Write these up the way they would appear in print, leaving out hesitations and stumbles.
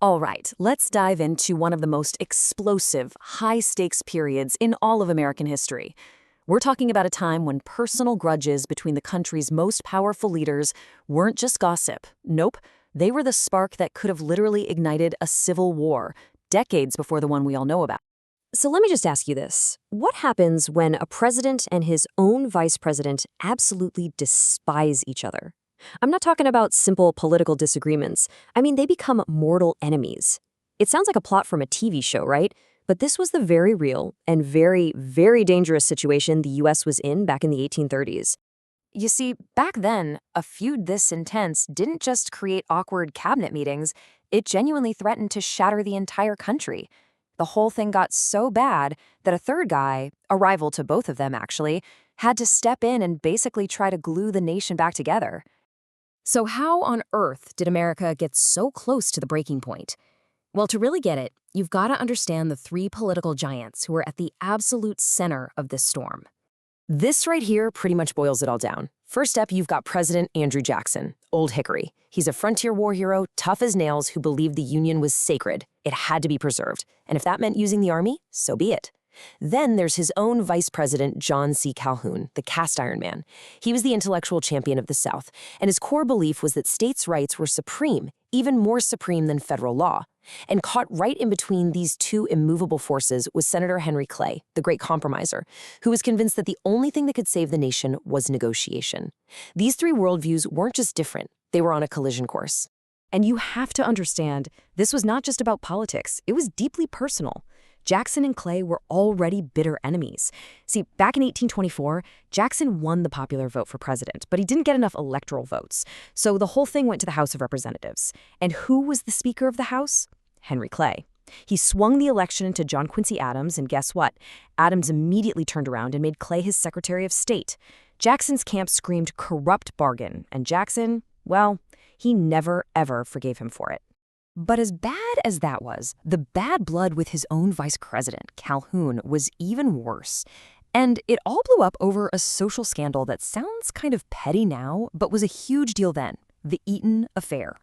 All right, let's dive into one of the most explosive, high-stakes periods in all of American history. We're talking about a time when personal grudges between the country's most powerful leaders weren't just gossip. Nope, they were the spark that could have literally ignited a civil war, decades before the one we all know about. So let me just ask you this. What happens when a president and his own vice president absolutely despise each other? I'm not talking about simple political disagreements. I mean, they become mortal enemies. It sounds like a plot from a TV show, right? But this was the very real and very, very dangerous situation the US was in back in the 1830s. You see, back then, a feud this intense didn't just create awkward cabinet meetings, it genuinely threatened to shatter the entire country. The whole thing got so bad that a third guy, a rival to both of them actually, had to step in and basically try to glue the nation back together. So how on earth did America get so close to the breaking point? Well, to really get it, you've got to understand the three political giants who were at the absolute center of this storm. This right here pretty much boils it all down. First up, you've got President Andrew Jackson, Old Hickory. He's a frontier war hero, tough as nails, who believed the Union was sacred. It had to be preserved. And if that meant using the army, so be it. Then there's his own vice president, John C. Calhoun, the cast iron man. He was the intellectual champion of the South, and his core belief was that states' rights were supreme, even more supreme than federal law. And caught right in between these two immovable forces was Senator Henry Clay, the great compromiser, who was convinced that the only thing that could save the nation was negotiation. These three worldviews weren't just different, they were on a collision course. And you have to understand, this was not just about politics, it was deeply personal. Jackson and Clay were already bitter enemies. See, back in 1824, Jackson won the popular vote for president, but he didn't get enough electoral votes. So the whole thing went to the House of Representatives. And who was the Speaker of the House? Henry Clay. He swung the election to John Quincy Adams, and guess what? Adams immediately turned around and made Clay his Secretary of State. Jackson's camp screamed corrupt bargain, and Jackson, well, he never, ever forgave him for it. But as bad as that was, the bad blood with his own vice president, Calhoun, was even worse. And it all blew up over a social scandal that sounds kind of petty now, but was a huge deal then, the Eaton Affair.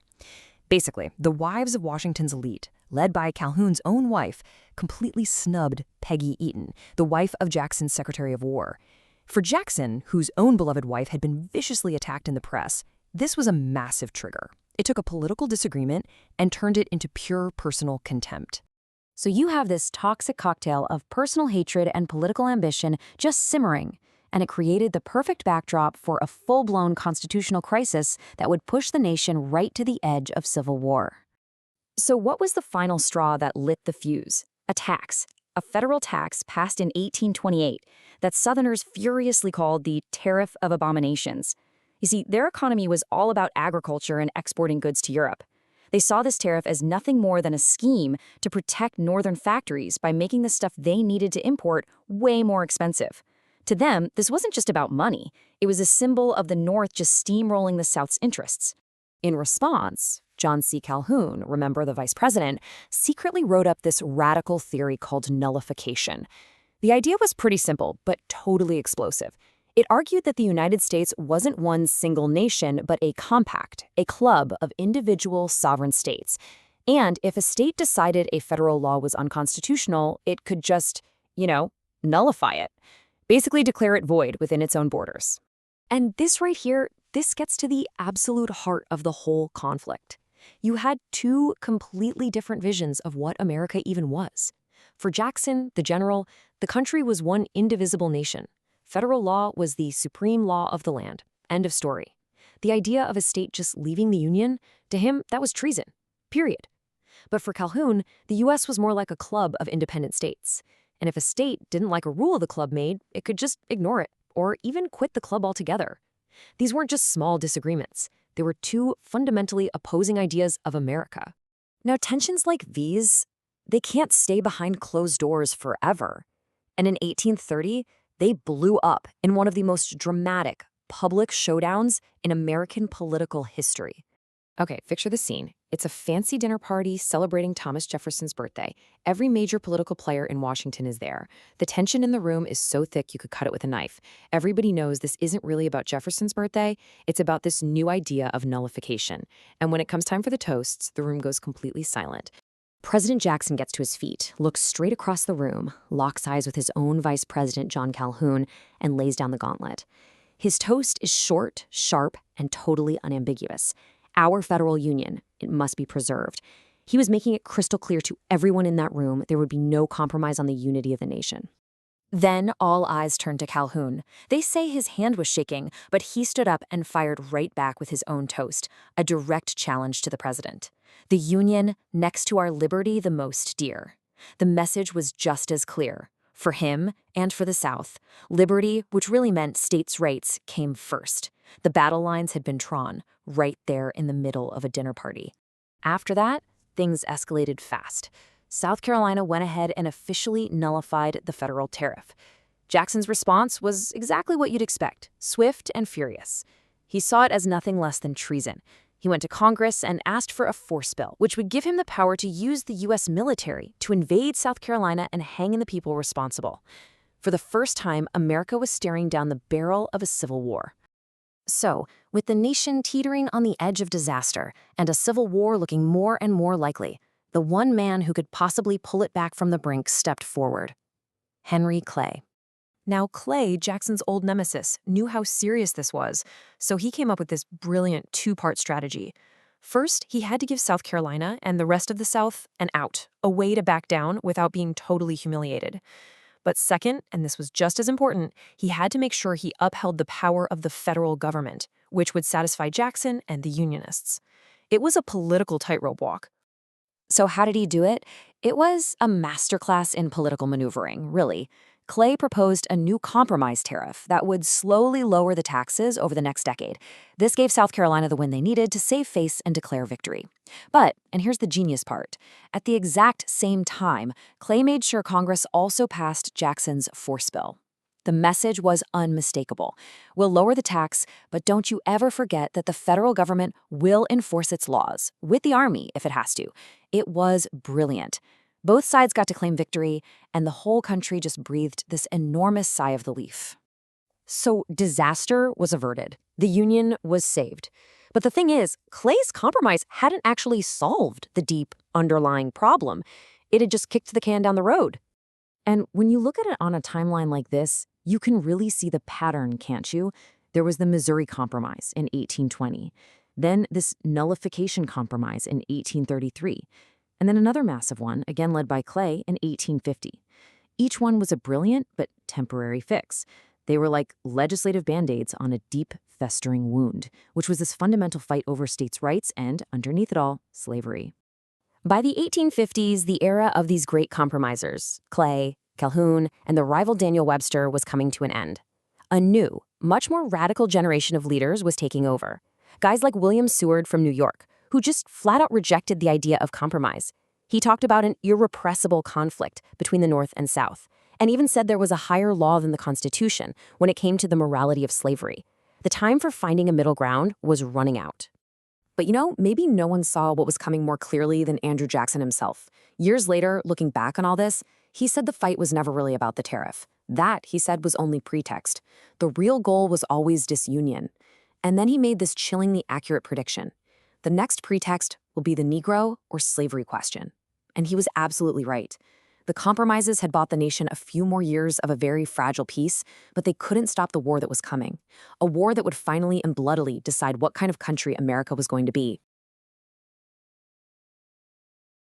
Basically, the wives of Washington's elite, led by Calhoun's own wife, completely snubbed Peggy Eaton, the wife of Jackson's Secretary of War. For Jackson, whose own beloved wife had been viciously attacked in the press, this was a massive trigger. It took a political disagreement and turned it into pure personal contempt. So you have this toxic cocktail of personal hatred and political ambition just simmering, and it created the perfect backdrop for a full-blown constitutional crisis that would push the nation right to the edge of civil war. So what was the final straw that lit the fuse? A federal tax passed in 1828 that Southerners furiously called the Tariff of Abominations. You see, their economy was all about agriculture and exporting goods to Europe. They saw this tariff as nothing more than a scheme to protect northern factories by making the stuff they needed to import way more expensive. To them, this wasn't just about money. It was a symbol of the North just steamrolling the South's interests. In response, John C. Calhoun, remember the vice president, secretly wrote up this radical theory called nullification. The idea was pretty simple, but totally explosive. It argued that the United States wasn't one single nation, but a compact, a club of individual sovereign states. And if a state decided a federal law was unconstitutional, it could just, nullify it. Basically declare it void within its own borders. And this right here, this gets to the absolute heart of the whole conflict. You had two completely different visions of what America even was. For Jackson, the general, the country was one indivisible nation. Federal law was the supreme law of the land. End of story. The idea of a state just leaving the Union, to him, that was treason. Period. But for Calhoun, the U.S. was more like a club of independent states. And if a state didn't like a rule the club made, it could just ignore it, or even quit the club altogether. These weren't just small disagreements. They were two fundamentally opposing ideas of America. Now, tensions like these, they can't stay behind closed doors forever. And in 1830, they blew up in one of the most dramatic public showdowns in American political history. Okay, picture the scene. It's a fancy dinner party celebrating Thomas Jefferson's birthday. Every major political player in Washington is there. The tension in the room is so thick you could cut it with a knife. Everybody knows this isn't really about Jefferson's birthday, it's about this new idea of nullification. And when it comes time for the toasts, the room goes completely silent. President Jackson gets to his feet, looks straight across the room, locks eyes with his own Vice President John Calhoun, and lays down the gauntlet. His toast is short, sharp, and totally unambiguous. Our federal union, it must be preserved. He was making it crystal clear to everyone in that room there would be no compromise on the unity of the nation. Then all eyes turned to Calhoun. They say his hand was shaking, but he stood up and fired right back with his own toast, a direct challenge to the president. The Union, next to our liberty the most dear. The message was just as clear. For him and for the South, liberty, which really meant states' rights, came first. The battle lines had been drawn, right there in the middle of a dinner party. After that, things escalated fast. South Carolina went ahead and officially nullified the federal tariff. Jackson's response was exactly what you'd expect, swift and furious. He saw it as nothing less than treason. He went to Congress and asked for a force bill, which would give him the power to use the U.S. military to invade South Carolina and hang in the people responsible. For the first time, America was staring down the barrel of a civil war. So, with the nation teetering on the edge of disaster and a civil war looking more and more likely, the one man who could possibly pull it back from the brink stepped forward. Henry Clay. Now, Clay, Jackson's old nemesis, knew how serious this was, so he came up with this brilliant two-part strategy. First, he had to give South Carolina and the rest of the South an out, a way to back down without being totally humiliated. But second, and this was just as important, he had to make sure he upheld the power of the federal government, which would satisfy Jackson and the Unionists. It was a political tightrope walk. So how did he do it? It was a masterclass in political maneuvering, really. Clay proposed a new compromise tariff that would slowly lower the taxes over the next decade. This gave South Carolina the win they needed to save face and declare victory. But, and here's the genius part, at the exact same time, Clay made sure Congress also passed Jackson's force bill. The message was unmistakable. We'll lower the tax, but don't you ever forget that the federal government will enforce its laws, with the Army if it has to. It was brilliant. Both sides got to claim victory, and the whole country just breathed this enormous sigh of relief. So disaster was averted. The Union was saved. But the thing is, Clay's compromise hadn't actually solved the deep, underlying problem. It had just kicked the can down the road. And when you look at it on a timeline like this, you can really see the pattern, can't you? There was the Missouri Compromise in 1820. Then this Nullification Compromise in 1833. And then another massive one, again led by Clay, in 1850. Each one was a brilliant but temporary fix. They were like legislative band-aids on a deep, festering wound, which was this fundamental fight over states' rights and, underneath it all, slavery. By the 1850s, the era of these great compromisers, Clay, Calhoun, and the rival Daniel Webster, was coming to an end. A new, much more radical generation of leaders was taking over. Guys like William Seward from New York, who just flat-out rejected the idea of compromise. He talked about an irrepressible conflict between the North and South, and even said there was a higher law than the Constitution when it came to the morality of slavery. The time for finding a middle ground was running out. But maybe no one saw what was coming more clearly than Andrew Jackson himself. Years later, looking back on all this, he said the fight was never really about the tariff. That, he said, was only pretext. The real goal was always disunion. And then he made this chillingly accurate prediction. The next pretext will be the Negro or slavery question. And he was absolutely right. The compromises had bought the nation a few more years of a very fragile peace, but they couldn't stop the war that was coming. A war that would finally and bloodily decide what kind of country America was going to be.